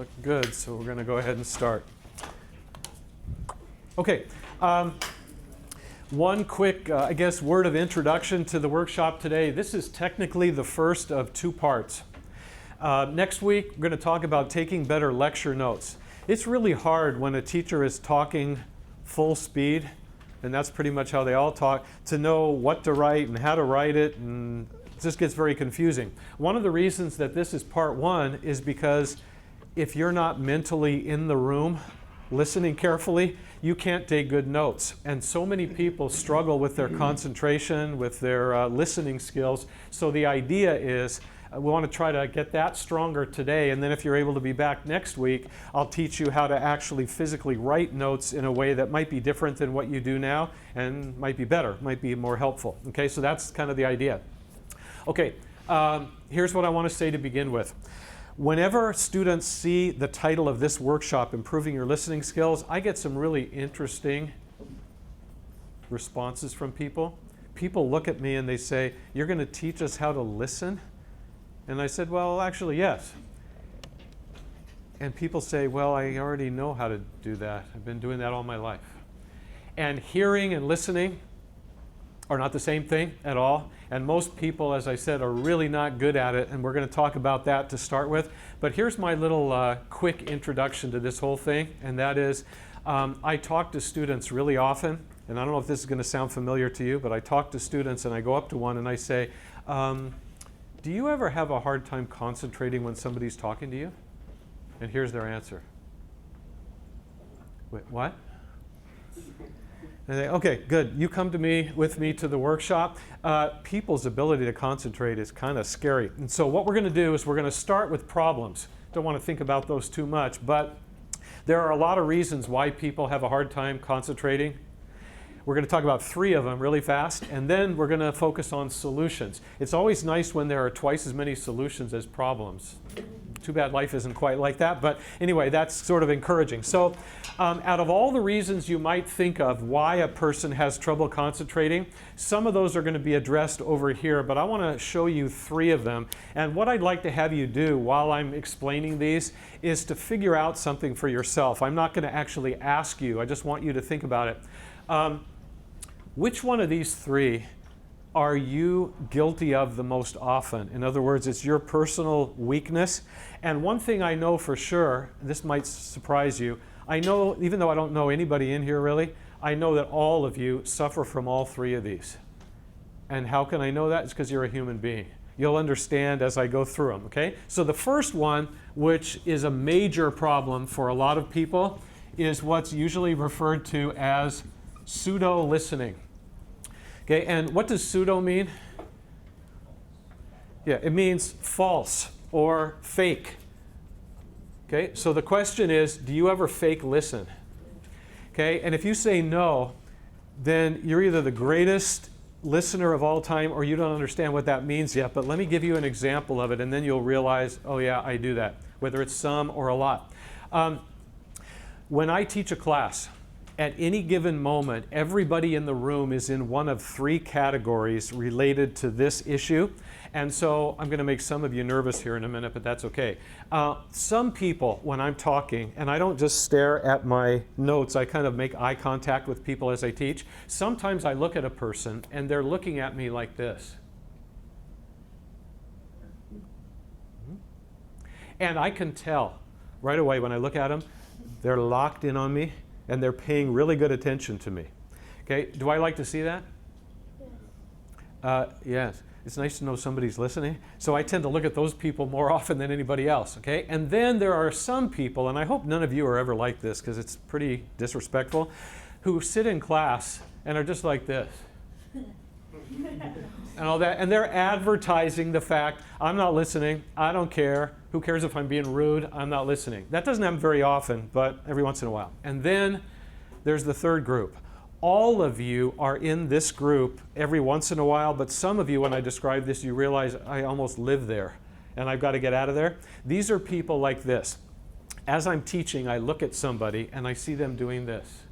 look good, so we're going to go ahead and start. Okay. One quick, word of introduction to the workshop today. This is technically the first of two parts. Next week, we're going to talk about taking better lecture notes. It's really hard when a teacher is talking full speed, and that's pretty much how they all talk, to know what to write and how to write it, and it just gets very confusing. One of the reasons that this is part one is because if you're not mentally in the room listening carefully, you can't take good notes. And so many people struggle with their concentration, with their listening skills. So the idea is we want to try to get that stronger today. And then if you're able to be back next week, I'll teach you how to actually physically write notes in a way that might be different than what you do now and might be better, might be more helpful. Okay, so that's kind of the idea. Okay, here's what I want to say to begin with. Whenever students see the title of this workshop, Improving Your Listening Skills, I get some really interesting responses from people. People look at me and they say, "You're going to teach us how to listen?" And I said, "Well, actually, yes." And people say, "Well, I already know how to do that. I've been doing that all my life." And hearing and listening are not the same thing at all. And most people, as I said, are really not good at it. And we're going to talk about that to start with. But here's my little quick introduction to this whole thing. And that is, I talk to students really often. And I don't know if this is going to sound familiar to you, but I talk to students and I go up to one and I say, "Do you ever have a hard time concentrating when somebody's talking to you?" And here's their answer. "Wait, what?" And they, "Okay, good. You come with me to the workshop." People's ability to concentrate is kind of scary. And so what we're going to do is we're going to start with problems. Don't want to think about those too much, but there are a lot of reasons why people have a hard time concentrating. We're going to talk about three of them really fast, and then we're going to focus on solutions. It's always nice when there are twice as many solutions as problems. Too bad life isn't quite like that, but anyway, that's sort of encouraging. So out of all the reasons you might think of why a person has trouble concentrating, some of those are going to be addressed over here, but I want to show you three of them. And what I'd like to have you do while I'm explaining these is to figure out something for yourself. I'm not going to actually ask you. I just want you to think about it. Which one of these three are you guilty of the most often? In other words, it's your personal weakness. And one thing I know for sure, this might surprise you, I know, even though I don't know anybody in here really, I know that all of you suffer from all three of these. And how can I know that? It's because you're a human being. You'll understand as I go through them, okay? So the first one, which is a major problem for a lot of people, is what's usually referred to as pseudo-listening. Okay, and what does pseudo mean? Yeah, it means false or fake. Okay, so the question is, do you ever fake listen? Okay, and if you say no, then you're either the greatest listener of all time or you don't understand what that means yet. But let me give you an example of it, and then you'll realize, oh yeah, I do that, whether it's some or a lot. When I teach a class, at any given moment, everybody in the room is in one of three categories related to this issue. And so I'm going to make some of you nervous here in a minute, but that's okay. Some people, when I'm talking, and I don't just stare at my notes, I kind of make eye contact with people as I teach. Sometimes I look at a person and they're looking at me like this. And I can tell right away when I look at them, they're locked in on me. And they're paying really good attention to me. Okay, do I like to see that? Yes, it's nice to know somebody's listening. So I tend to look at those people more often than anybody else, okay? And then there are some people, and I hope none of you are ever like this because it's pretty disrespectful, who sit in class and are just like this. And all that, and they're advertising the fact, I'm not listening, I don't care, who cares if I'm being rude, I'm not listening. That doesn't happen very often, but every once in a while. And then there's the third group. All of you are in this group every once in a while, but some of you, when I describe this, you realize I almost live there, and I've got to get out of there. These are people like this. As I'm teaching, I look at somebody, and I see them doing this.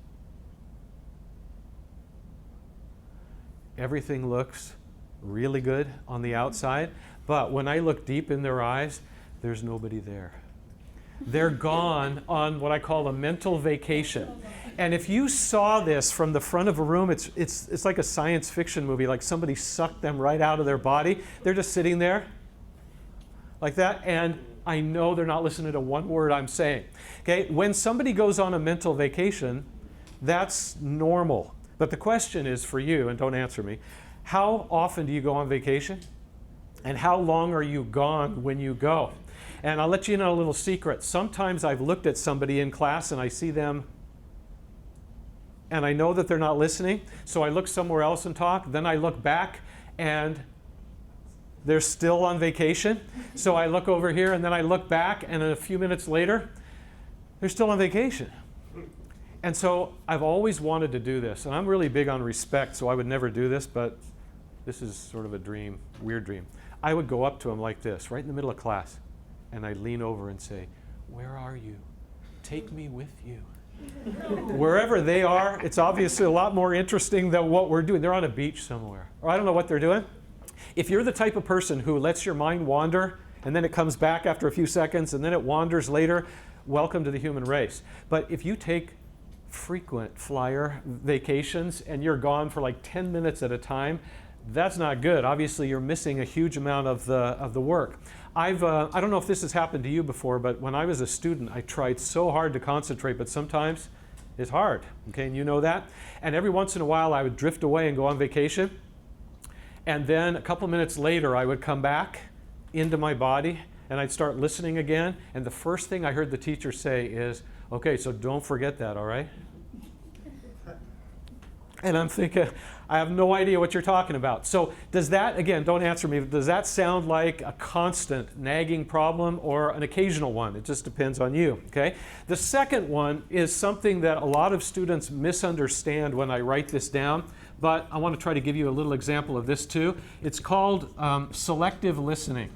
Everything looks really good on the outside, but when I look deep in their eyes, there's nobody there. They're gone on what I call a mental vacation. And if you saw this from the front of a room, it's like a science fiction movie, like somebody sucked them right out of their body. They're just sitting there like that, and I know they're not listening to one word I'm saying. Okay, when somebody goes on a mental vacation, that's normal. But the question is for you, and don't answer me, how often do you go on vacation? And how long are you gone when you go? And I'll let you in on a little secret. Sometimes I've looked at somebody in class and I see them and I know that they're not listening, so I look somewhere else and talk. Then I look back and they're still on vacation. So I look over here and then I look back, and a few minutes later, they're still on vacation. And so I've always wanted to do this, and I'm really big on respect, so I would never do this, but this is sort of a dream, weird dream. I would go up to them like this, right in the middle of class, and I'd lean over and say, "Where are you? Take me with you." Wherever they are, it's obviously a lot more interesting than what we're doing. They're on a beach somewhere, or I don't know what they're doing. If you're the type of person who lets your mind wander, and then it comes back after a few seconds, and then it wanders later, welcome to the human race. But if you take frequent flyer vacations and you're gone for like 10 minutes at a time, that's not good. Obviously, you're missing a huge amount of the work. I don't know if this has happened to you before, but when I was a student, I tried so hard to concentrate, but sometimes it's hard, okay, and you know that. And every once in a while, I would drift away and go on vacation. And then a couple minutes later, I would come back into my body, and I'd start listening again. And the first thing I heard the teacher say is, "Okay, so don't forget that, all right?" And I'm thinking, I have no idea what you're talking about. So does that, again, don't answer me, does that sound like a constant nagging problem or an occasional one? It just depends on you, okay? The second one is something that a lot of students misunderstand when I write this down, but I want to try to give you a little example of this too. It's called selective listening.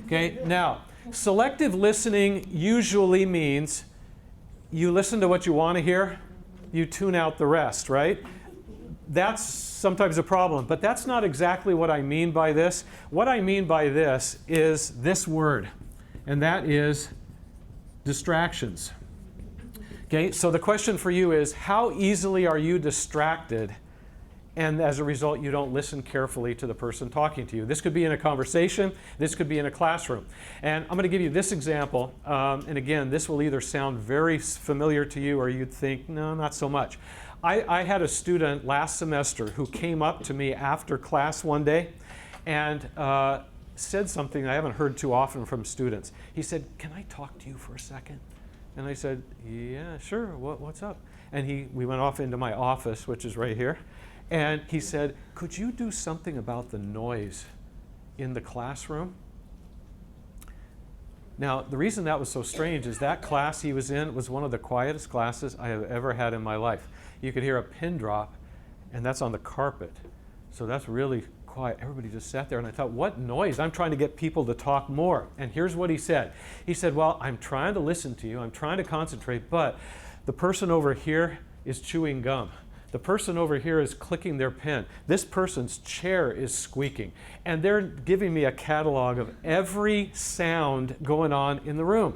Okay, now, selective listening usually means you listen to what you want to hear, you tune out the rest, right? That's sometimes a problem, but that's not exactly what I mean by this. What I mean by this is this word, and that is distractions. Okay, so the question for you is, how easily are you distracted, and as a result, you don't listen carefully to the person talking to you? This could be in a conversation, this could be in a classroom. And I'm going to give you this example, and again, this will either sound very familiar to you or you'd think, no, not so much. I had a student last semester who came up to me after class one day and said something I haven't heard too often from students. He said, "Can I talk to you for a second?" And I said, "Yeah, sure, what's up?" And we went off into my office, which is right here. And he said, "Could you do something about the noise in the classroom?" Now, the reason that was so strange is that class he was in was one of the quietest classes I have ever had in my life. You could hear a pin drop, and that's on the carpet. So that's really quiet. Everybody just sat there, and I thought, what noise? I'm trying to get people to talk more. And here's what he said. He said, "Well, I'm trying to listen to you. I'm trying to concentrate, but the person over here is chewing gum. The person over here is clicking their pen. This person's chair is squeaking." And they're giving me a catalog of every sound going on in the room.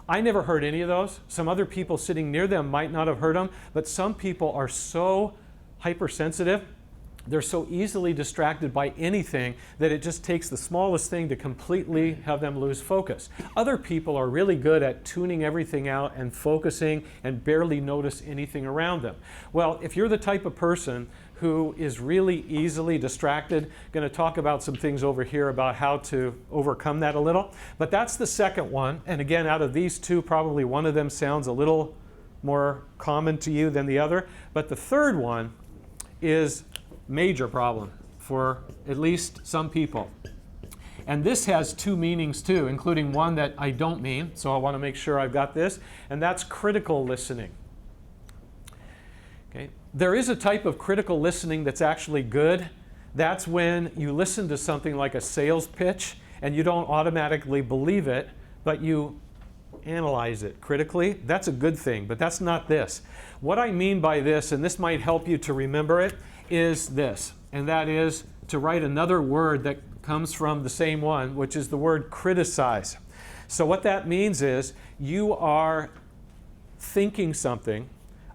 I never heard any of those. Some other people sitting near them might not have heard them, but some people are so hypersensitive, they're so easily distracted by anything that it just takes the smallest thing to completely have them lose focus. Other people are really good at tuning everything out and focusing and barely notice anything around them. Well, if you're the type of person who is really easily distracted, going to talk about some things over here about how to overcome that a little. But that's the second one. And again, out of these two, probably one of them sounds a little more common to you than the other. But the third one is major problem for at least some people. And this has two meanings too, including one that I don't mean, so I want to make sure I've got this, and that's critical listening. Okay. There is a type of critical listening that's actually good. That's when you listen to something like a sales pitch and you don't automatically believe it, but you analyze it critically. That's a good thing, but that's not this. What I mean by this, and this might help you to remember it, is this, and that is to write another word that comes from the same one, which is the word criticize. So what that means is you are thinking something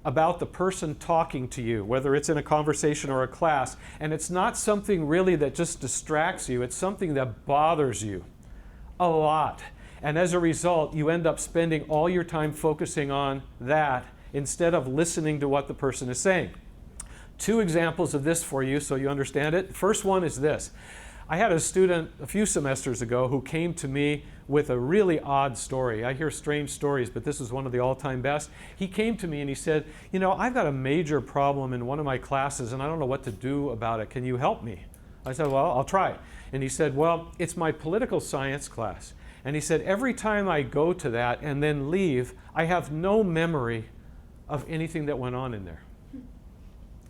about the person talking to you, whether it's in a conversation or a class, and it's not something really that just distracts you, it's something that bothers you a lot. And as a result, you end up spending all your time focusing on that instead of listening to what the person is saying. Two examples of this for you so you understand it. First one is this. I had a student a few semesters ago who came to me with a really odd story. I hear strange stories, but this is one of the all-time best. He came to me and he said, I've got a major problem in one of my classes and I don't know what to do about it. Can you help me? I said, well, I'll try. And he said, well, it's my political science class. And he said, every time I go to that and then leave, I have no memory of anything that went on in there.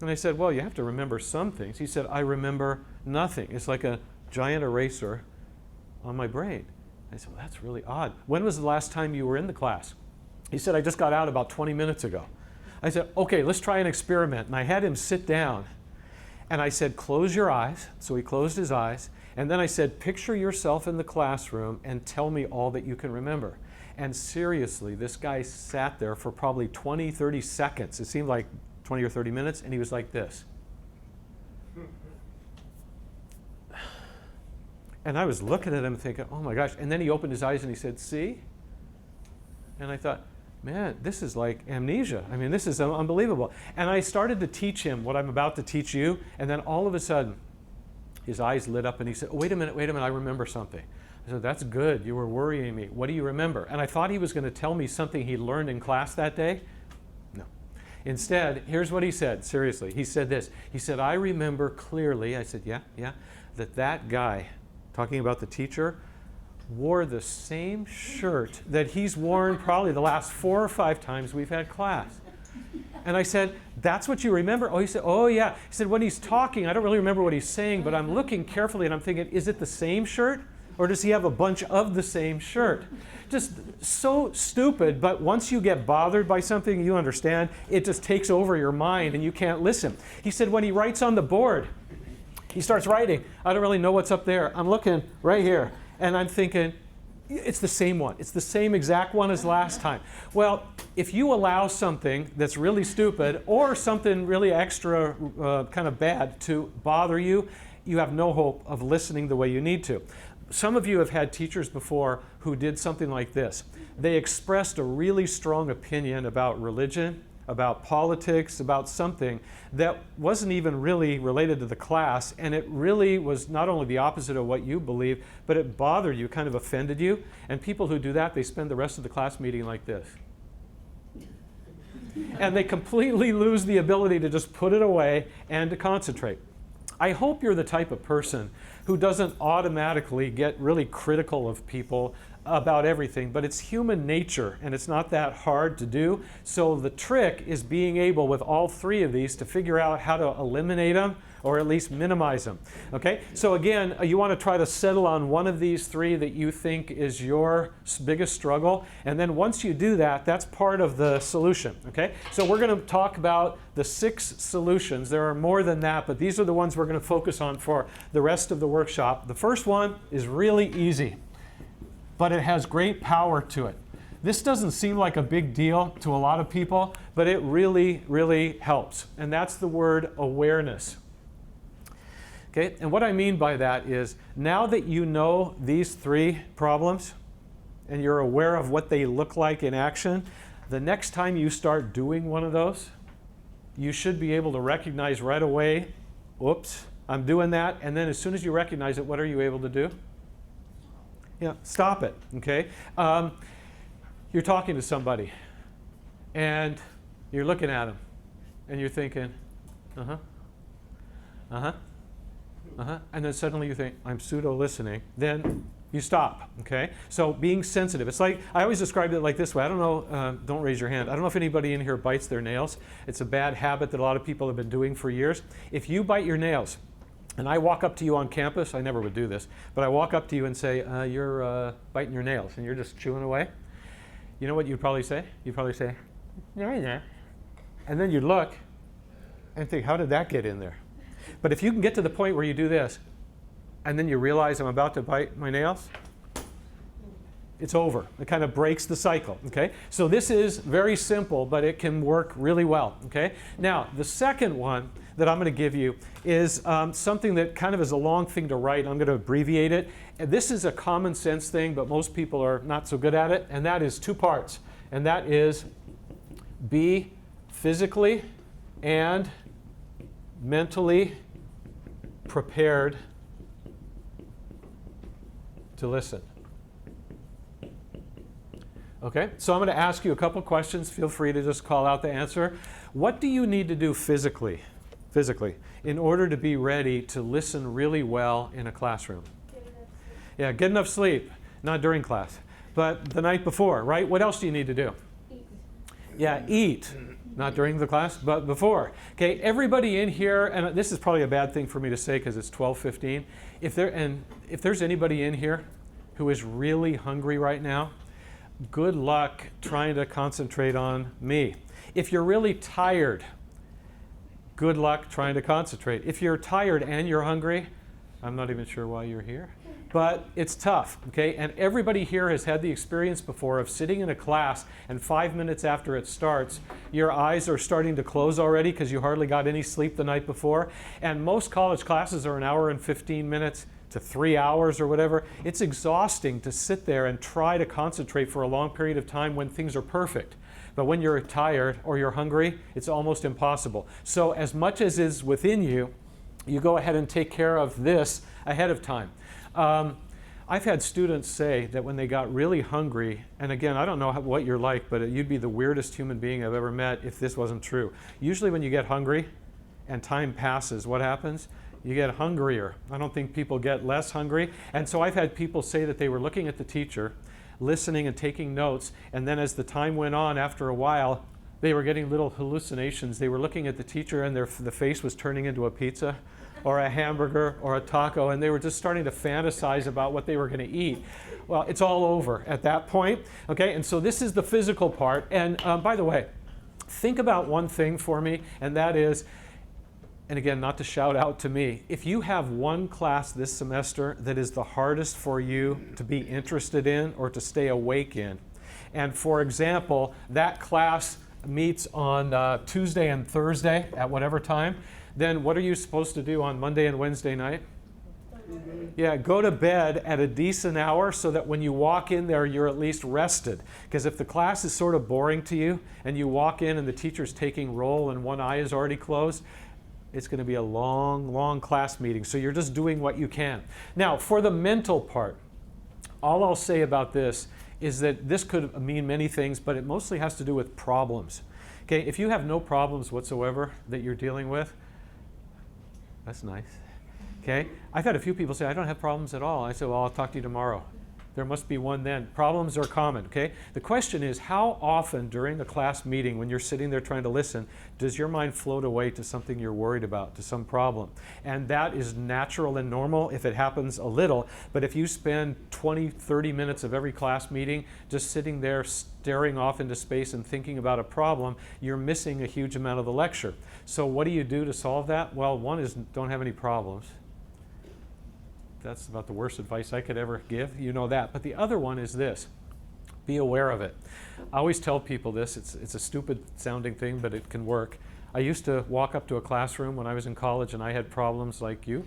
And I said, well, you have to remember some things. He said, I remember nothing. It's like a giant eraser on my brain. I said, well, that's really odd. When was the last time you were in the class? He said, I just got out about 20 minutes ago. I said, okay, let's try an experiment. And I had him sit down. And I said, close your eyes. So he closed his eyes. And then I said, picture yourself in the classroom and tell me all that you can remember. And seriously, this guy sat there for probably 20, 30 seconds. It seemed like 20 or 30 minutes, and he was like this. And I was looking at him thinking, oh my gosh. And then he opened his eyes and he said, see? And I thought, man, this is like amnesia. I mean, this is unbelievable. And I started to teach him what I'm about to teach you, and then all of a sudden, his eyes lit up and he said, wait a minute, I remember something. I said, that's good, you were worrying me. What do you remember? And I thought he was going to tell me something he learned in class that day. No. Instead, here's what he said, seriously. He said this. He said, I remember clearly, I said, yeah, that guy, talking about the teacher, wore the same shirt that he's worn probably the last 4 or 5 times we've had class. And I said, that's what you remember? Oh, he said, oh yeah. He said, when he's talking, I don't really remember what he's saying, but I'm looking carefully and I'm thinking, is it the same shirt? Or does he have a bunch of the same shirt? Just so stupid, but once you get bothered by something, you understand, it just takes over your mind and you can't listen. He said, when he writes on the board, he starts writing. I don't really know what's up there. I'm looking right here. And I'm thinking, it's the same one. It's the same exact one as last time. Well, if you allow something that's really stupid or something really extra kind of bad to bother you, you have no hope of listening the way you need to. Some of you have had teachers before who did something like this. They expressed a really strong opinion about religion, about politics, about something that wasn't even really related to the class, and it really was not only the opposite of what you believe, but it bothered you, kind of offended you. And people who do that, they spend the rest of the class meeting like this. And they completely lose the ability to just put it away and to concentrate. I hope you're the type of person who doesn't automatically get really critical of people about everything, but it's human nature and it's not that hard to do. So the trick is being able with all 3 of these to figure out how to eliminate them or at least minimize them. Okay? So again, you want to try to settle on one of these 3 that you think is your biggest struggle, and then once you do that, that's part of the solution. Okay? So we're going to talk about the 6 solutions. There are more than that, but these are the ones we're going to focus on for the rest of the workshop. The first one is really easy, but it has great power to it. This doesn't seem like a big deal to a lot of people, but it really, really helps. And that's the word awareness. Okay, and what I mean by that is now that you know these 3 problems and you're aware of what they look like in action, the next time you start doing one of those, you should be able to recognize right away, oops, I'm doing that. And then as soon as you recognize it, what are you able to do? Yeah, stop it, okay? You're talking to somebody, and you're looking at them, and you're thinking, and then suddenly you think, I'm pseudo-listening. Then you stop, okay? So being sensitive. It's like, I always describe it like this way. I don't know, don't raise your hand. I don't know if anybody in here bites their nails. It's a bad habit that a lot of people have been doing for years. If you bite your nails, and I walk up to you on campus, I never would do this, but I walk up to you and say, you're biting your nails, and you're just chewing away. You know what you'd probably say? You'd probably say, yeah. And then you'd look and think, how did that get in there? But if you can get to the point where you do this, and then you realize I'm about to bite my nails, it's over. It kind of breaks the cycle, okay? So this is very simple, but it can work really well, okay? Now, the second one that I'm going to give you is something that kind of is a long thing to write. I'm going to abbreviate it. And this is a common sense thing, but most people are not so good at it, and that is 2 parts. And that is be physically and mentally prepared to listen. Okay, so I'm going to ask you a couple questions. Feel free to just call out the answer. What do you need to do physically, in order to be ready to listen really well in a classroom? Yeah, get enough sleep. Not during class, but the night before, right? What else do you need to do? Eat. Yeah, eat. Not during the class, but before. Okay, everybody in here, and this is probably a bad thing for me to say because it's 12:15. If there's anybody in here who is really hungry right now, good luck trying to concentrate on me. If you're really tired, good luck trying to concentrate. If you're tired and you're hungry, I'm not even sure why you're here, but it's tough, okay? And everybody here has had the experience before of sitting in a class and 5 minutes after it starts, your eyes are starting to close already because you hardly got any sleep the night before. And most college classes are an hour and 15 minutes to 3 hours or whatever. It's exhausting to sit there and try to concentrate for a long period of time when things are perfect. But when you're tired or you're hungry, it's almost impossible. So as much as is within you, you go ahead and take care of this ahead of time. I've had students say that when they got really hungry, and again, I don't know what you're like, but you'd be the weirdest human being I've ever met if this wasn't true. Usually when you get hungry and time passes, what happens? You get hungrier. I don't think people get less hungry. And so I've had people say that they were looking at the teacher, listening and taking notes, and then as the time went on, after a while, they were getting little hallucinations. They were looking at the teacher and the face was turning into a pizza or a hamburger or a taco, and they were just starting to fantasize about what they were going to eat. Well, it's all over at that point, okay? And so this is the physical part. And by the way, think about one thing for me, and that is, and again, not to shout out to me, if you have one class this semester that is the hardest for you to be interested in or to stay awake in, and for example, that class meets on Tuesday and Thursday at whatever time, then what are you supposed to do on Monday and Wednesday night? Yeah, go to bed at a decent hour so that when you walk in there, you're at least rested. Because if the class is sort of boring to you and you walk in and the teacher's taking roll and one eye is already closed, it's going to be a long, long class meeting. So you're just doing what you can. Now, for the mental part, all I'll say about this is that this could mean many things, but it mostly has to do with problems. Okay, if you have no problems whatsoever that you're dealing with, that's nice. Okay, I've had a few people say, I don't have problems at all. I said, well, I'll talk to you tomorrow. There must be one then. Problems are common, okay? The question is, how often during a class meeting when you're sitting there trying to listen, does your mind float away to something you're worried about, to some problem? And that is natural and normal if it happens a little, but if you spend 20, 30 minutes of every class meeting just sitting there staring off into space and thinking about a problem, you're missing a huge amount of the lecture. So what do you do to solve that? Well, one is don't have any problems. That's about the worst advice I could ever give. You know that. But the other one is this. Be aware of it. I always tell people this. It's a stupid sounding thing, but it can work. I used to walk up to a classroom when I was in college and I had problems like you.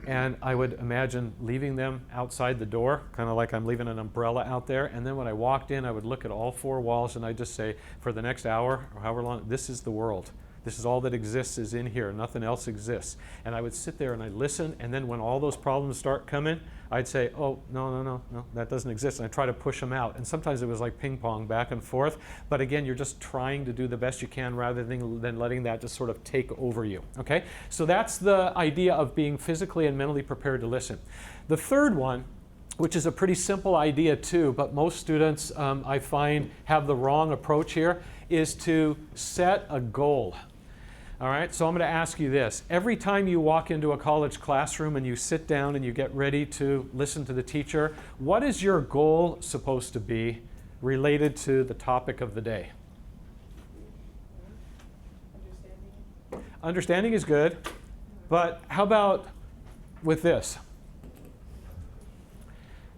And I would imagine leaving them outside the door, kind of like I'm leaving an umbrella out there. And then when I walked in, I would look at all 4 walls and I'd just say, for the next hour or however long, this is the world. This is all that exists is in here. Nothing else exists. And I would sit there and I'd listen. And then when all those problems start coming, I'd say, oh, no, that doesn't exist. And I try to push them out. And sometimes it was like ping pong back and forth. But again, you're just trying to do the best you can rather than letting that just sort of take over you. Okay? So that's the idea of being physically and mentally prepared to listen. The third one, which is a pretty simple idea too, but most students I find have the wrong approach here, is to set a goal. All right, so I'm going to ask you this. Every time you walk into a college classroom and you sit down and you get ready to listen to the teacher, what is your goal supposed to be related to the topic of the day? Understanding is good, but how about with this?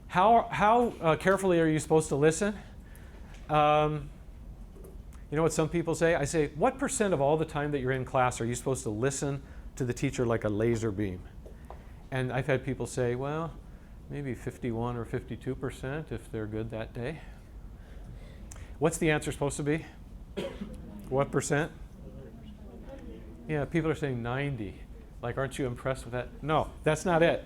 How carefully are you supposed to listen? You know what some people say? I say, what percent of all the time that you're in class are you supposed to listen to the teacher like a laser beam? And I've had people say, well, maybe 51 or 52% if they're good that day. What's the answer supposed to be? What percent? Yeah, people are saying 90. Like, aren't you impressed with that? No, that's not it.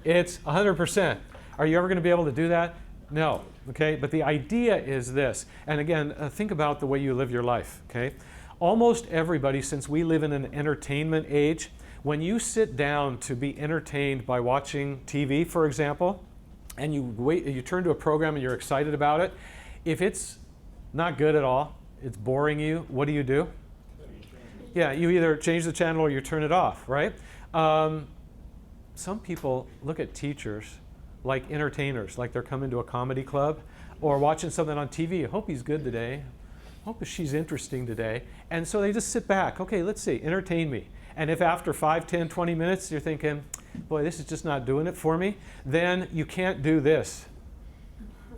It's 100%. Are you ever going to be able to do that? No. Okay, but the idea is this. And again, think about the way you live your life. Okay, almost everybody, since we live in an entertainment age, when you sit down to be entertained by watching TV, for example, and you turn to a program and you're excited about it, if it's not good at all, it's boring you, what do? Yeah, you either change the channel or you turn it off, right? Some people look at teachers like entertainers, like they're coming to a comedy club or watching something on TV. I hope he's good today. I hope she's interesting today. And so they just sit back. Okay, let's see, entertain me. And if after 5, 10, 20 minutes you're thinking, boy, this is just not doing it for me, then you can't do this.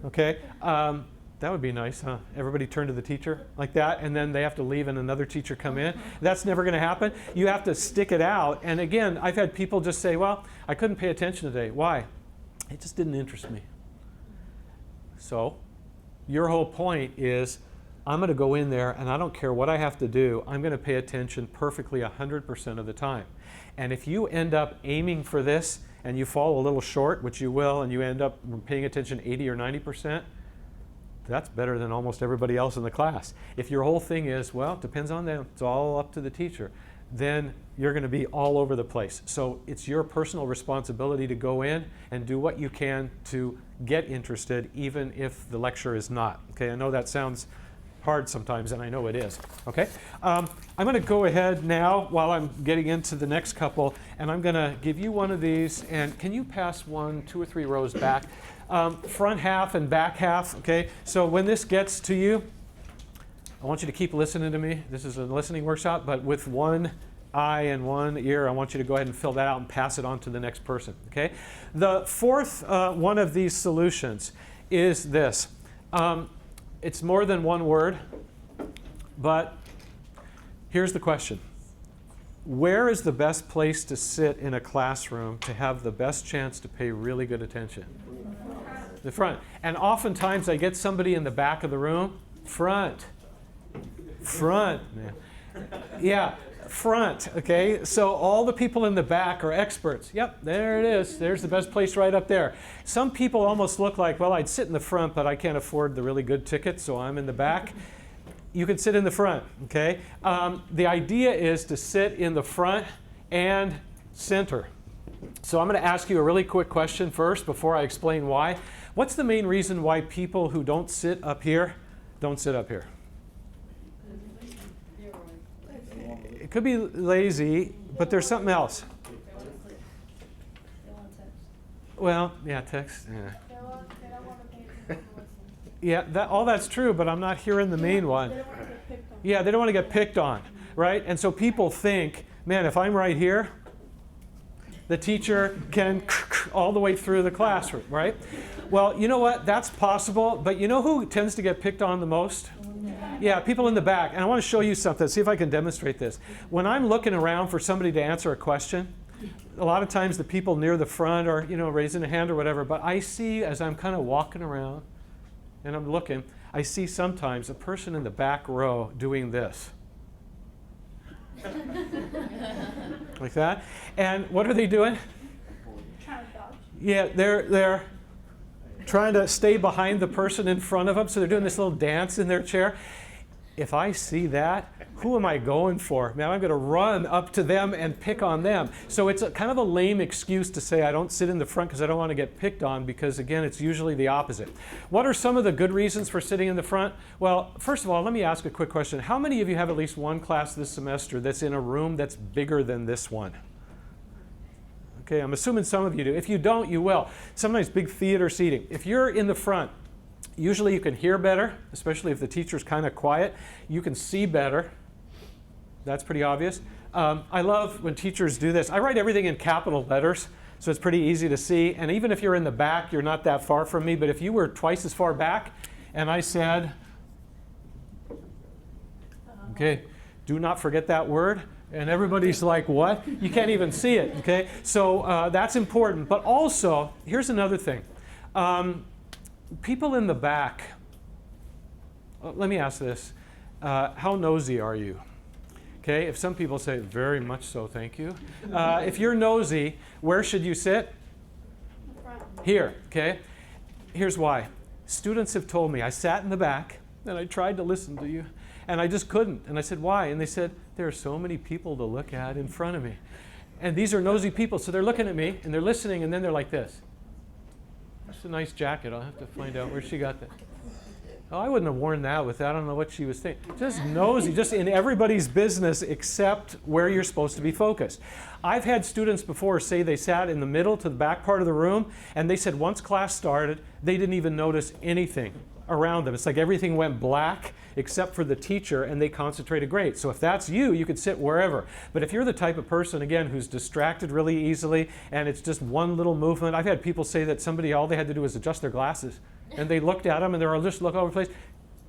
Okay? That would be nice, huh? Everybody turn to the teacher like that, and then they have to leave and another teacher come in. That's never going to happen. You have to stick it out. And again, I've had people just say, well, I couldn't pay attention today. Why? It just didn't interest me. So your whole point is, I'm going to go in there and I don't care what I have to do. I'm going to pay attention perfectly 100% of the time. And if you end up aiming for this and you fall a little short, which you will, and you end up paying attention 80 or 90%, that's better than almost everybody else in the class. If your whole thing is, well, it depends on them, it's all up to the teacher, then you're going to be all over the place. So it's your personal responsibility to go in and do what you can to get interested, even if the lecture is not. Okay, I know that sounds hard sometimes, and I know it is. Okay, I'm going to go ahead now while I'm getting into the next couple, and I'm going to give you one of these. And can you pass 1, 2 or 3 rows back? Front half and back half. Okay, so when this gets to you, I want you to keep listening to me. This is a listening workshop, but with one eye and one ear, I want you to go ahead and fill that out and pass it on to the next person. Okay, the fourth one of these solutions is this. It's more than one word, but here's the question. Where is the best place to sit in a classroom to have the best chance to pay really good attention? The front. And oftentimes I get somebody in the back of the room. Front, man. Yeah, front, okay? So all the people in the back are experts. Yep, there it is. There's the best place right up there. Some people almost look like, well, I'd sit in the front, but I can't afford the really good ticket, so I'm in the back. You can sit in the front, okay? The idea is to sit in the front and center. So I'm going to ask you a really quick question first before I explain why. What's the main reason why people who don't sit up here don't sit up here? It could be lazy, but there's something else. Well, yeah, text. Yeah, all that's true, but I'm not hearing the main one. Yeah, they don't want to get picked on, right? And so people think, man, if I'm right here, the teacher can all the way through the classroom, right? Well, you know what? That's possible, but you know who tends to get picked on the most? Yeah, people in the back. And I want to show you something. See if I can demonstrate this. When I'm looking around for somebody to answer a question, a lot of times the people near the front are, raising a hand or whatever, but I see as I'm kind of walking around and I'm looking, I see sometimes a person in the back row doing this. Like that. And what are they doing? Trying to dodge. Yeah, they're trying to stay behind the person in front of them, so they're doing this little dance in their chair. If I see that, who am I going for? Man, I'm going to run up to them and pick on them. So it's kind of a lame excuse to say I don't sit in the front because I don't want to get picked on, because again, it's usually the opposite. What are some of the good reasons for sitting in the front? Well, first of all, let me ask a quick question. How many of you have at least one class this semester that's in a room that's bigger than this one? Okay, I'm assuming some of you do. If you don't, you will. Sometimes big theater seating. If you're in the front, usually you can hear better, especially if the teacher's kind of quiet. You can see better. That's pretty obvious. I love when teachers do this. I write everything in capital letters. So it's pretty easy to see. And even if you're in the back, you're not that far from me. But if you were twice as far back and I said, okay, do not forget that word. And everybody's like, what? You can't even see it, okay? So that's important. But also, here's another thing. People in the back, let me ask this. How nosy are you? Okay, if some people say, very much so, thank you. If you're nosy, where should you sit? Here, okay? Here's why. Students have told me, I sat in the back and I tried to listen to you and I just couldn't. And I said, why? And they said, there are so many people to look at in front of me. And these are nosy people, so they're looking at me and they're listening and then they're like this. That's a nice jacket. I'll have to find out where she got that. Oh, I wouldn't have worn that with that. I don't know what she was thinking. Just nosy, just in everybody's business except where you're supposed to be focused. I've had students before say they sat in the middle to the back part of the room, and they said once class started, they didn't even notice anything around them. It's like everything went black except for the teacher, and they concentrated great. So if that's you, you could sit wherever. But if you're the type of person, again, who's distracted really easily, and it's just one little movement. I've had people say that somebody, all they had to do was adjust their glasses, and they looked at them, and they're just looking all over the place.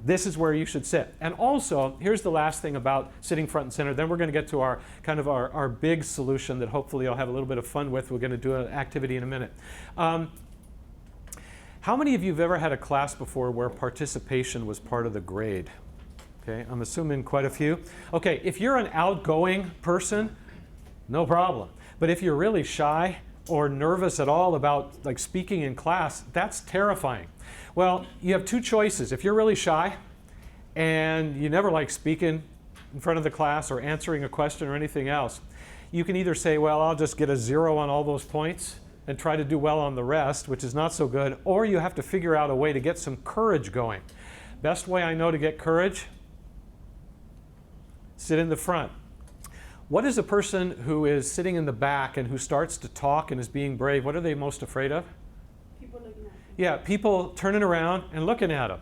This is where you should sit. And also, here's the last thing about sitting front and center. Then we're going to get to our kind of our big solution that hopefully you'll have a little bit of fun with. We're going to do an activity in a minute. How many of you have ever had a class before where participation was part of the grade? Okay, I'm assuming quite a few. Okay, if you're an outgoing person, no problem. But if you're really shy or nervous at all about like speaking in class, that's terrifying. Well, you have two choices. If you're really shy and you never like speaking in front of the class or answering a question or anything else, you can either say, well, I'll just get a 0 on all those points and try to do well on the rest, which is not so good, or you have to figure out a way to get some courage going. Best way I know to get courage, sit in the front. What is a person who is sitting in the back and who starts to talk and is being brave, what are they most afraid of? People looking at them. Yeah, people turning around and looking at them.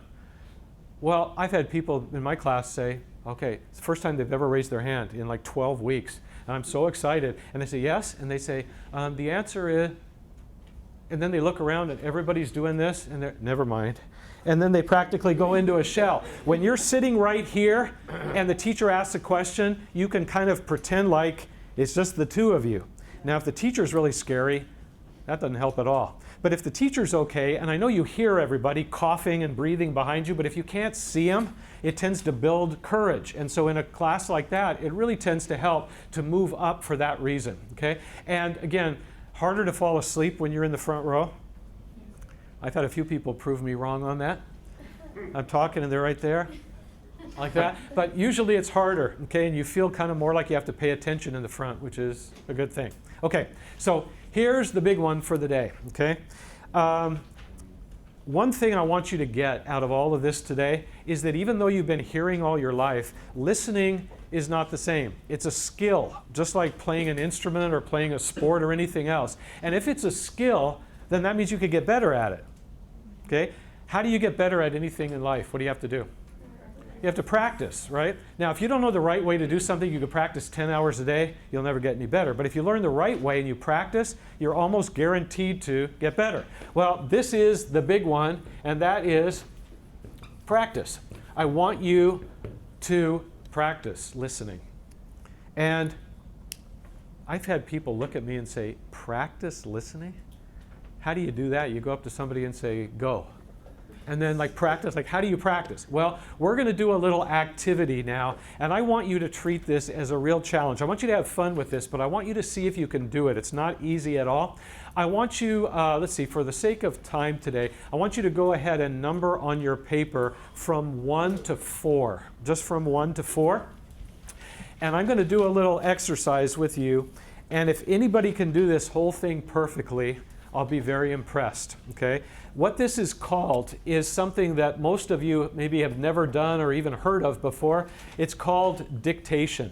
Well, I've had people in my class say, okay, it's the first time they've ever raised their hand in like 12 weeks. And I'm so excited. And they say, yes. And they say, the answer is, and then they look around and everybody's doing this and they're, never mind. And then they practically go into a shell. When you're sitting right here and the teacher asks a question, you can kind of pretend like it's just the two of you. Now, if the teacher's really scary, that doesn't help at all. But if the teacher's okay, and I know you hear everybody coughing and breathing behind you, but if you can't see them, it tends to build courage. And so in a class like that, it really tends to help to move up for that reason, okay? And again, harder to fall asleep when you're in the front row. I've had a few people prove me wrong on that. I'm talking and they're right there, like that. But usually it's harder, okay? And you feel kind of more like you have to pay attention in the front, which is a good thing. Okay, so here's the big one for the day, okay? One thing I want you to get out of all of this today is that even though you've been hearing all your life, listening is not the same. It's a skill, just like playing an instrument or playing a sport or anything else. And if it's a skill, then that means you could get better at it. Okay? How do you get better at anything in life? What do you have to do? You have to practice, right? Now, if you don't know the right way to do something, you could practice 10 hours a day, you'll never get any better. But if you learn the right way and you practice, you're almost guaranteed to get better. Well, this is the big one, and that is practice. I want you to practice listening. And I've had people look at me and say, practice listening? How do you do that? You go up to somebody and say, go. And then like practice, like how do you practice? Well, we're going to do a little activity now, and I want you to treat this as a real challenge. I want you to have fun with this, but I want you to see if you can do it. It's not easy at all. I want you, let's see, for the sake of time today, I want you to go ahead and number on your paper from 1 to 4, just from 1 to 4. And I'm going to do a little exercise with you, and if anybody can do this whole thing perfectly, I'll be very impressed, okay? What this is called is something that most of you maybe have never done or even heard of before. It's called dictation.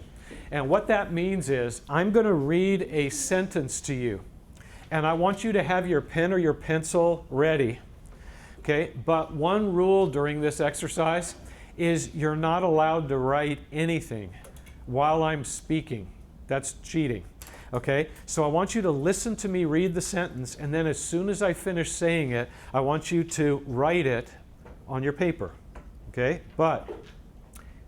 And what that means is I'm going to read a sentence to you. And I want you to have your pen or your pencil ready, okay? But one rule during this exercise is you're not allowed to write anything while I'm speaking. That's cheating. Okay? So I want you to listen to me read the sentence, and then as soon as I finish saying it, I want you to write it on your paper. Okay? But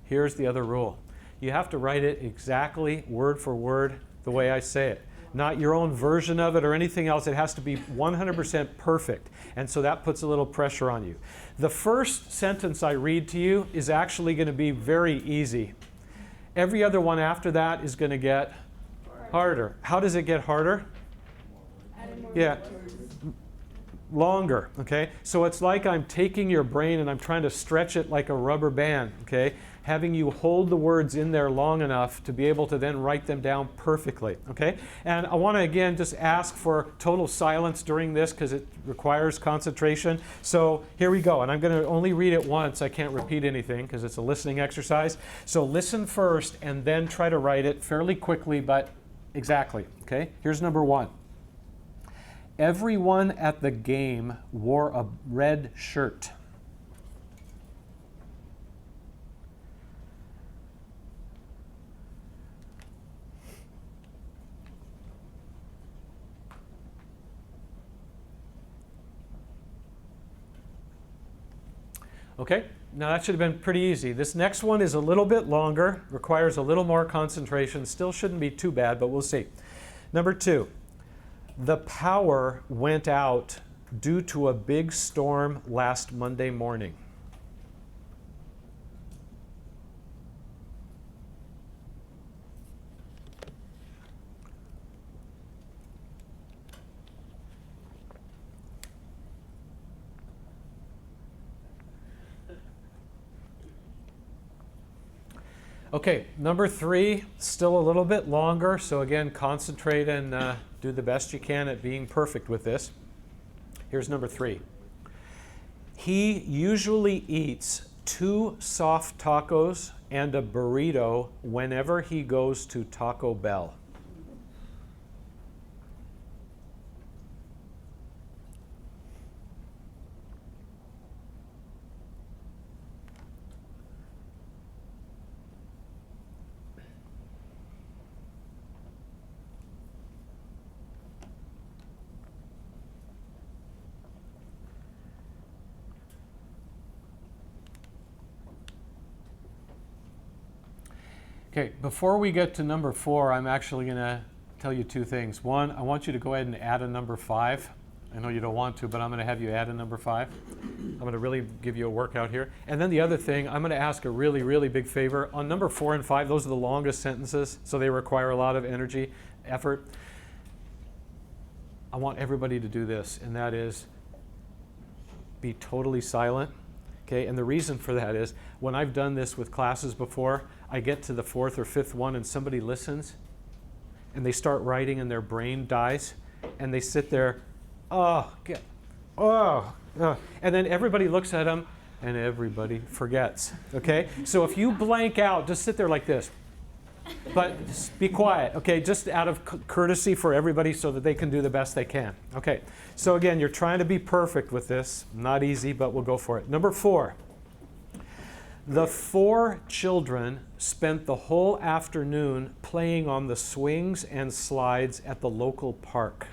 here's the other rule. You have to write it exactly word for word the way I say it. Not your own version of it or anything else. It has to be 100% perfect. And so that puts a little pressure on you. The first sentence I read to you is actually going to be very easy. Every other one after that is going to get harder. How does it get harder? Yeah. Longer, okay? So it's like I'm taking your brain and I'm trying to stretch it like a rubber band, okay? Having you hold the words in there long enough to be able to then write them down perfectly, okay? And I want to again just ask for total silence during this because it requires concentration. So here we go, and I'm going to only read it once. I can't repeat anything because it's a listening exercise. So listen first and then try to write it fairly quickly, but exactly, okay? Here's number 1. Everyone at the game wore a red shirt. Okay, now that should have been pretty easy. This next one is a little bit longer, requires a little more concentration. Still shouldn't be too bad, but we'll see. Number 2. The power went out due to a big storm last Monday morning. Okay, number 3, still a little bit longer. So again, concentrate and do the best you can at being perfect with this. Here's number 3. He usually eats 2 soft tacos and a burrito whenever he goes to Taco Bell. Okay, before we get to number 4, I'm actually going to tell you 2 things. One, I want you to go ahead and add a number 5. I know you don't want to, but I'm going to have you add a number 5. I'm going to really give you a workout here. And then the other thing, I'm going to ask a really, really big favor. On number 4 and 5, those are the longest sentences, so they require a lot of energy, effort. I want everybody to do this, and that is be totally silent. Okay, and the reason for that is when I've done this with classes before, I get to the 4th or 5th one and somebody listens and they start writing and their brain dies and they sit there, and then everybody looks at them and everybody forgets. Okay, so if you blank out, just sit there like this. But just be quiet, okay, just out of courtesy for everybody so that they can do the best they can. Okay, so again, you're trying to be perfect with this. Not easy, but we'll go for it. Number 4. The 4 children spent the whole afternoon playing on the swings and slides at the local park.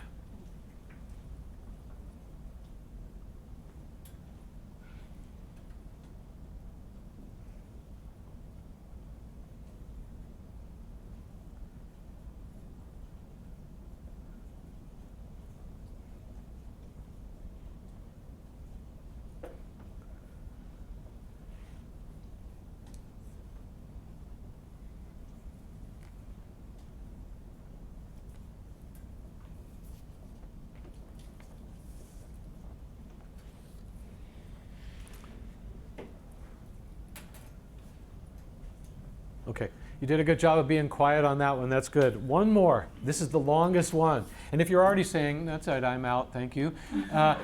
Okay, you did a good job of being quiet on that one. That's good. One more. This is the longest one. And if you're already saying, that's it, I'm out, thank you. Have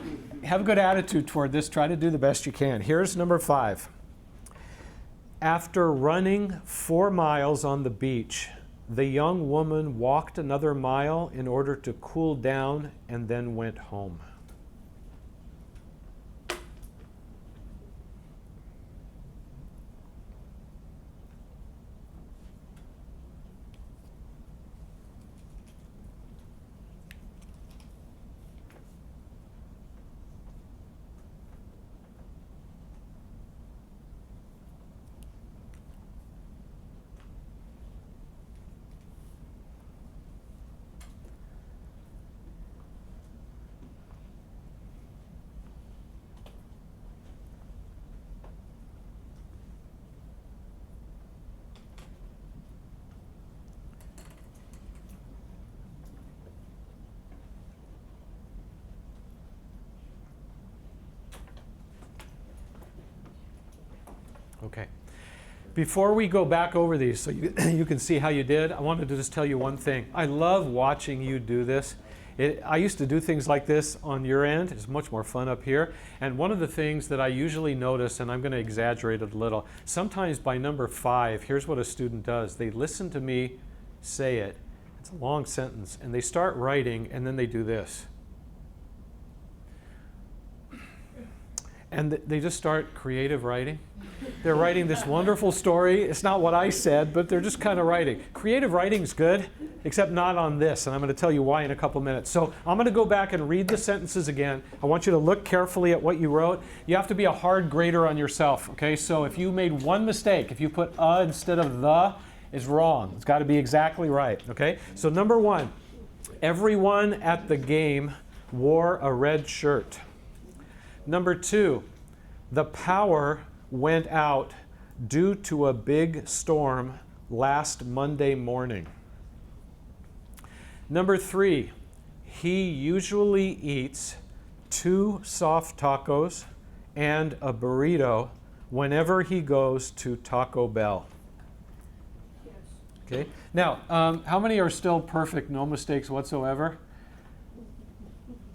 a good attitude toward this. Try to do the best you can. Here's number 5. After running 4 miles on the beach, the young woman walked another mile in order to cool down and then went home. Okay. Before we go back over these so you can see how you did, I wanted to just tell you one thing. I love watching you do this. I used to do things like this on your end. It's much more fun up here. And one of the things that I usually notice, and I'm going to exaggerate it a little, sometimes by number 5, here's what a student does. They listen to me say it. It's a long sentence. And they start writing, and then they do this. And they just start creative writing. They're writing this wonderful story. It's not what I said, but they're just kind of writing. Creative writing's good, except not on this, and I'm going to tell you why in a couple minutes. So I'm going to go back and read the sentences again. I want you to look carefully at what you wrote. You have to be a hard grader on yourself, okay? So if you made one mistake, if you put instead of the, it's wrong. It's got to be exactly right, okay? So number 1, everyone at the game wore a red shirt. Number 2, the power went out due to a big storm last Monday morning. Number 3, he usually eats 2 soft tacos and a burrito whenever he goes to Taco Bell. Yes. Okay. Now, how many are still perfect, no mistakes whatsoever?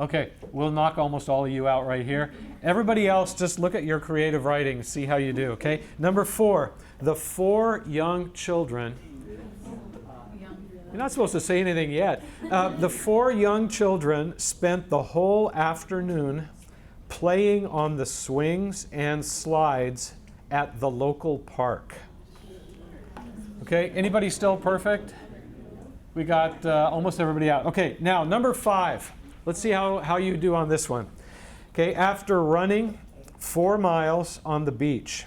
Okay, we'll knock almost all of you out right here. Everybody else, just look at your creative writing and see how you do, okay? Number 4, the 4 young children. You're not supposed to say anything yet. The 4 young children spent the whole afternoon playing on the swings and slides at the local park. Okay, anybody still perfect? We got almost everybody out. Okay, now number 5. Let's see how you do on this one. Okay, after running 4 miles on the beach,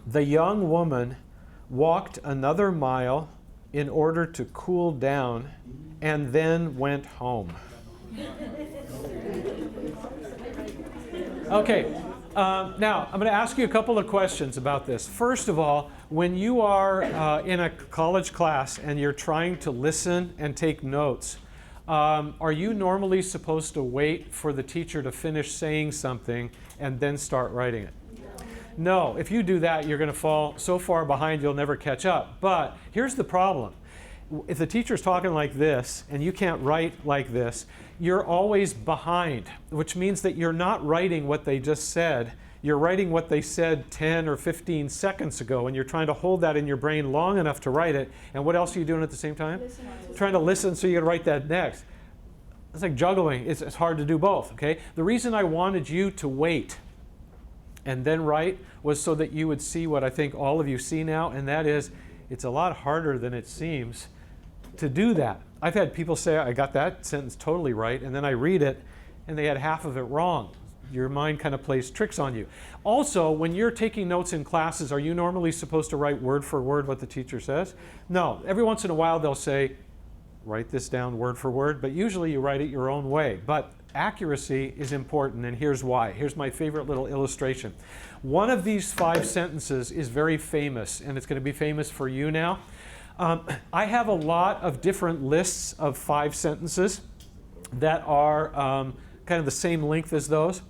the young woman walked another mile in order to cool down and then went home. Okay, now I'm going to ask you a couple of questions about this. First of all, when you are in a college class and you're trying to listen and take notes, are you normally supposed to wait for the teacher to finish saying something and then start writing it? No, if you do that, you're going to fall so far behind you'll never catch up. But here's the problem. If the teacher's talking like this and you can't write like this, you're always behind, which means that you're not writing what they just said. You're writing what they said 10 or 15 seconds ago, and you're trying to hold that in your brain long enough to write it. And what else are you doing at the same time? Trying to listen so you can write that next. It's like juggling. It's hard to do both, okay? The reason I wanted you to wait and then write was so that you would see what I think all of you see now, and that is it's a lot harder than it seems to do that. I've had people say, I got that sentence totally right, and then I read it, and they had half of it wrong. Your mind kind of plays tricks on you. Also, when you're taking notes in classes, are you normally supposed to write word for word what the teacher says? No. Every once in a while they'll say, write this down word for word, but usually you write it your own way. But accuracy is important, and here's why. Here's my favorite little illustration. One of these 5 sentences is very famous, and it's going to be famous for you now. I have a lot of different lists of 5 sentences that are kind of the same length as those.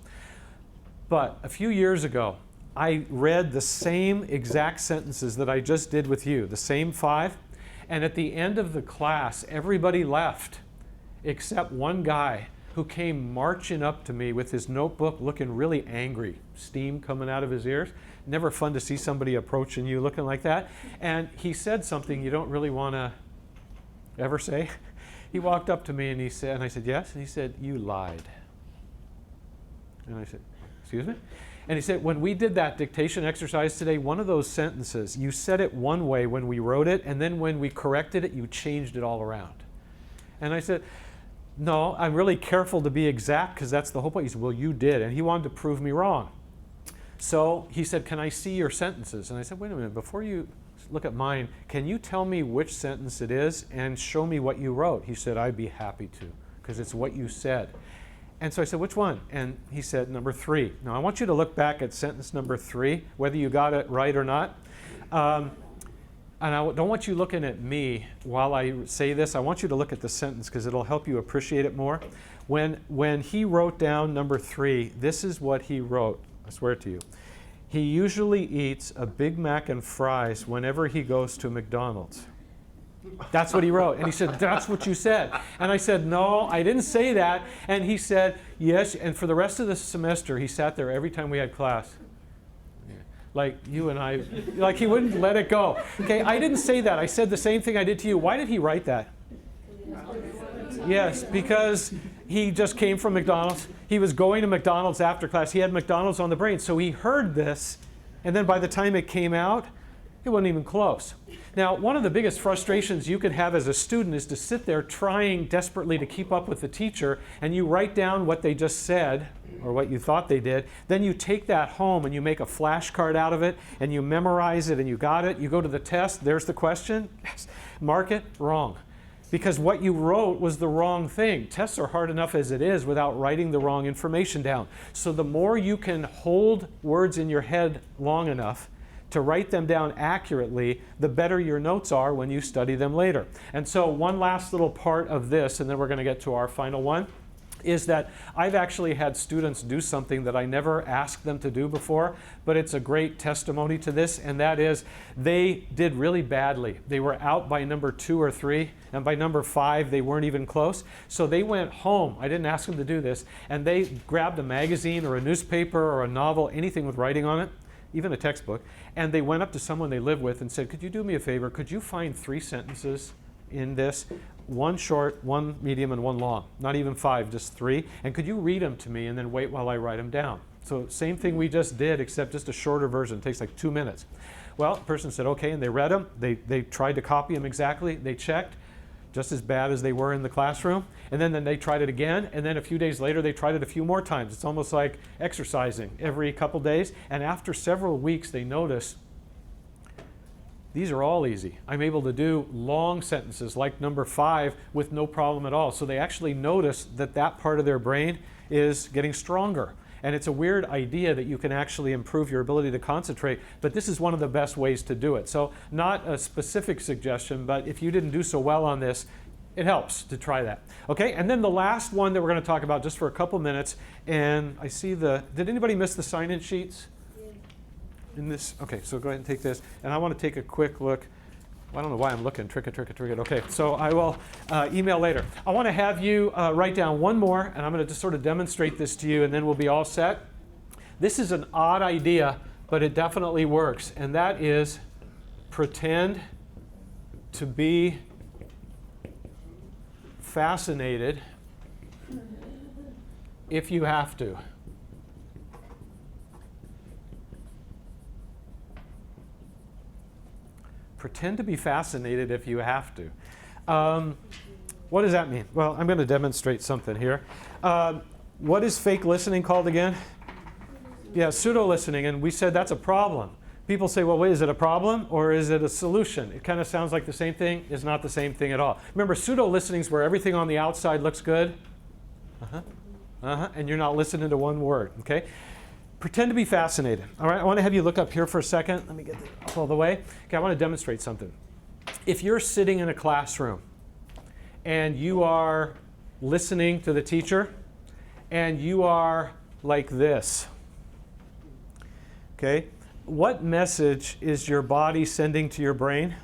But a few years ago, I read the same exact sentences that I just did with you, the same 5. And at the end of the class, everybody left except one guy who came marching up to me with his notebook looking really angry, steam coming out of his ears. Never fun to see somebody approaching you looking like that. And he said something you don't really want to ever say. He walked up to me and he said, and I said, yes? And he said, you lied. And I said, excuse me? And he said, when we did that dictation exercise today, one of those sentences, you said it one way when we wrote it, and then when we corrected it, you changed it all around. And I said, no, I'm really careful to be exact because that's the whole point. He said, well, you did. And he wanted to prove me wrong. So he said, can I see your sentences? And I said, wait a minute, before you look at mine, can you tell me which sentence it is and show me what you wrote? He said, I'd be happy to, because it's what you said. And so I said, which one? And he said, number 3. Now I want you to look back at sentence number 3, whether you got it right or not. And I don't want you looking at me while I say this. I want you to look at the sentence because it'll help you appreciate it more. When he wrote down number 3, this is what he wrote. I swear to you. He usually eats a Big Mac and fries whenever he goes to McDonald's. That's what he wrote. And he said, that's what you said. And I said, no, I didn't say that. And he said, yes. And for the rest of the semester, he sat there every time we had class. Like you and I, like he wouldn't let it go. Okay, I didn't say that. I said the same thing I did to you. Why did he write that? Yes, because he just came from McDonald's. He was going to McDonald's after class. He had McDonald's on the brain. So he heard this, and then by the time it came out, it wasn't even close. Now, one of the biggest frustrations you could have as a student is to sit there trying desperately to keep up with the teacher, and you write down what they just said, or what you thought they did. Then you take that home and you make a flashcard out of it, and you memorize it, and you got it. You go to the test, there's the question. Yes. Mark it, wrong. Because what you wrote was the wrong thing. Tests are hard enough as it is without writing the wrong information down. So the more you can hold words in your head long enough to write them down accurately, the better your notes are when you study them later. And so one last little part of this, and then we're going to get to our final one, is that I've actually had students do something that I never asked them to do before, but it's a great testimony to this, and that is they did really badly. They were out by number 2 or 3, and by number 5 they weren't even close. So they went home, I didn't ask them to do this, and they grabbed a magazine or a newspaper or a novel, anything with writing on it, even a textbook, and they went up to someone they live with and said, could you do me a favor, could you find 3 sentences in this? 1 short, 1 medium, and 1 long. Not even 5, just 3. And could you read them to me and then wait while I write them down? So same thing we just did, except just a shorter version. It takes like 2 minutes. Well, the person said, okay, and they read them. They tried to copy them exactly. They checked, just as bad as they were in the classroom. And then they tried it again. And then a few days later, they tried it a few more times. It's almost like exercising every couple days. And after several weeks, they noticed, these are all easy. I'm able to do long sentences like number 5 with no problem at all. So they actually notice that that part of their brain is getting stronger. And it's a weird idea that you can actually improve your ability to concentrate, but this is one of the best ways to do it. So not a specific suggestion, but if you didn't do so well on this, it helps to try that. Okay, and then the last one that we're going to talk about just for a couple minutes, and I see did anybody miss the sign-in sheets? In this, okay, so go ahead and take this, and I want to take a quick look. Well, I don't know why I'm looking. Trick it. Okay, so I will email later. I want to have you write down one more, and I'm going to just sort of demonstrate this to you, and then we'll be all set. This is an odd idea, but it definitely works, and that is pretend to be fascinated if you have to. Pretend to be fascinated if you have to. What does that mean? Well, I'm going to demonstrate something here. What is fake listening called again? Yeah, pseudo-listening, and we said that's a problem. People say, well, wait, is it a problem or is it a solution? It kind of sounds like the same thing. It's not the same thing at all. Remember, pseudo-listening is where everything on the outside looks good. And you're not listening to one word, okay? Pretend to be fascinated. All right, I want to have you look up here for a second. Let me get this all the way. Okay, I want to demonstrate something. If you're sitting in a classroom and you are listening to the teacher and you are like this, okay, what message is your body sending to your brain?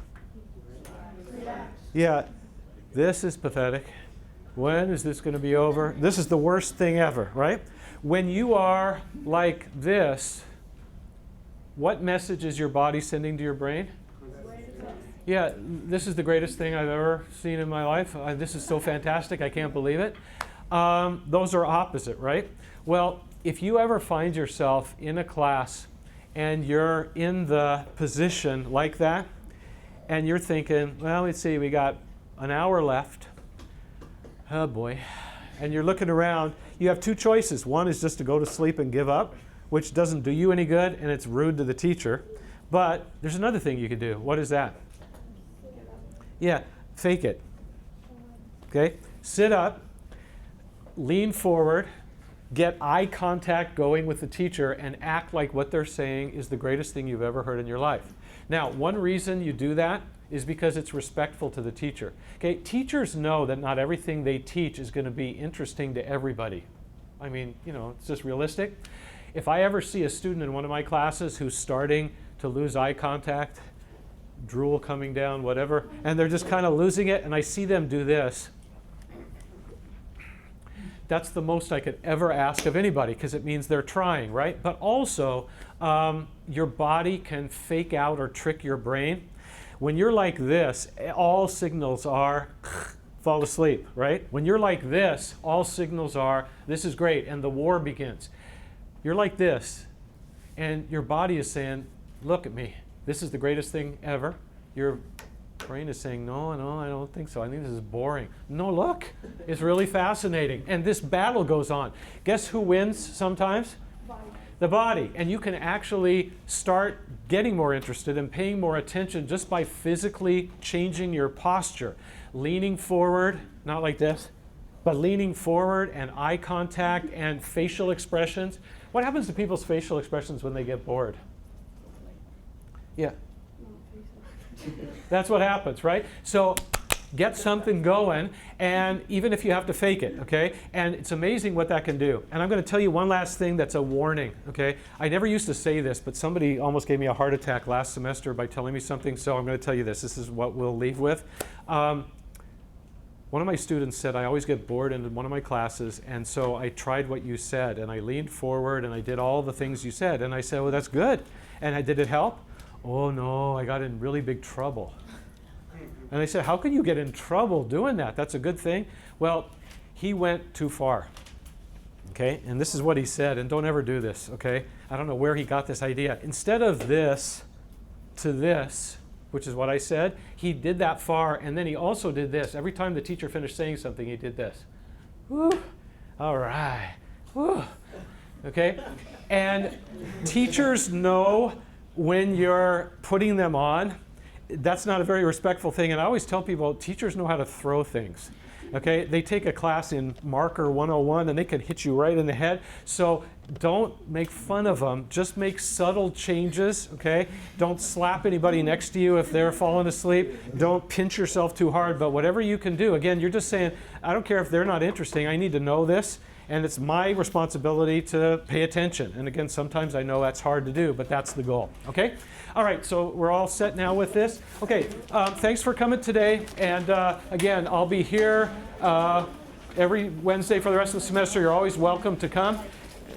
Yeah, this is pathetic. When is this going to be over? This is the worst thing ever, right? When you are like this, what message is your body sending to your brain? Yeah, this is the greatest thing I've ever seen in my life. This is so fantastic, I can't believe it. Those are opposite, right? Well, if you ever find yourself in a class and you're in the position like that, and you're thinking, well, let's see, we got an hour left. Oh boy. And you're looking around, you have 2 choices. One is just to go to sleep and give up, which doesn't do you any good, and it's rude to the teacher. But there's another thing you could do. What is that? Yeah, fake it. Okay? Sit up, lean forward, get eye contact going with the teacher, and act like what they're saying is the greatest thing you've ever heard in your life. Now, one reason you do that is because it's respectful to the teacher. Okay, teachers know that not everything they teach is going to be interesting to everybody. I mean, you know, it's just realistic. if I ever see a student in one of my classes who's starting to lose eye contact, drool coming down, whatever, and they're just kind of losing it, and I see them do this, that's the most I could ever ask of anybody, because it means they're trying, right? But also, your body can fake out or trick your brain. When you're like this, all signals are fall asleep, right? When you're like this, all signals are this is great, and the war begins. You're like this, and your body is saying, look at me. This is the greatest thing ever. Your brain is saying, no, I don't think so. I think this is boring. No, look, it's really fascinating. And this battle goes on. Guess who wins sometimes? Body. The body. And you can actually start getting more interested and paying more attention just by physically changing your posture. Leaning forward, not like this, but leaning forward, and eye contact and facial expressions. What happens to people's facial expressions when they get bored? Yeah. That's what happens, right? So get something going, and even if you have to fake it, okay? And it's amazing what that can do. And I'm going to tell you one last thing that's a warning, okay? I never used to say this, but somebody almost gave me a heart attack last semester by telling me something, so I'm going to tell you this. This is what we'll leave with. One of my students said, I always get bored in one of my classes, and so I tried what you said, and I leaned forward, and I did all the things you said. And I said, well, that's good. And did it help? Oh, no, I got in really big trouble. And I said, how can you get in trouble doing that? That's a good thing. Well, he went too far, okay? And this is what he said, and don't ever do this, okay? I don't know where he got this idea. Instead of this to this, which is what I said, he did that far, and then he also did this. Every time the teacher finished saying something, he did this. Woo, all right, woo, okay? And teachers know when you're putting them on. That's not a very respectful thing, and I always tell people, teachers know how to throw things, okay? They take a class in Marker 101, and they can hit you right in the head, so don't make fun of them. Just make subtle changes, okay? Don't slap anybody next to you if they're falling asleep. Don't pinch yourself too hard, but whatever you can do. Again, you're just saying, I don't care if they're not interesting, I need to know this, and it's my responsibility to pay attention. And again, sometimes I know that's hard to do, but that's the goal, okay? All right, so we're all set now with this. Okay, thanks for coming today. And again, I'll be here every Wednesday for the rest of the semester. You're always welcome to come.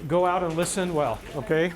Go out and listen well, okay?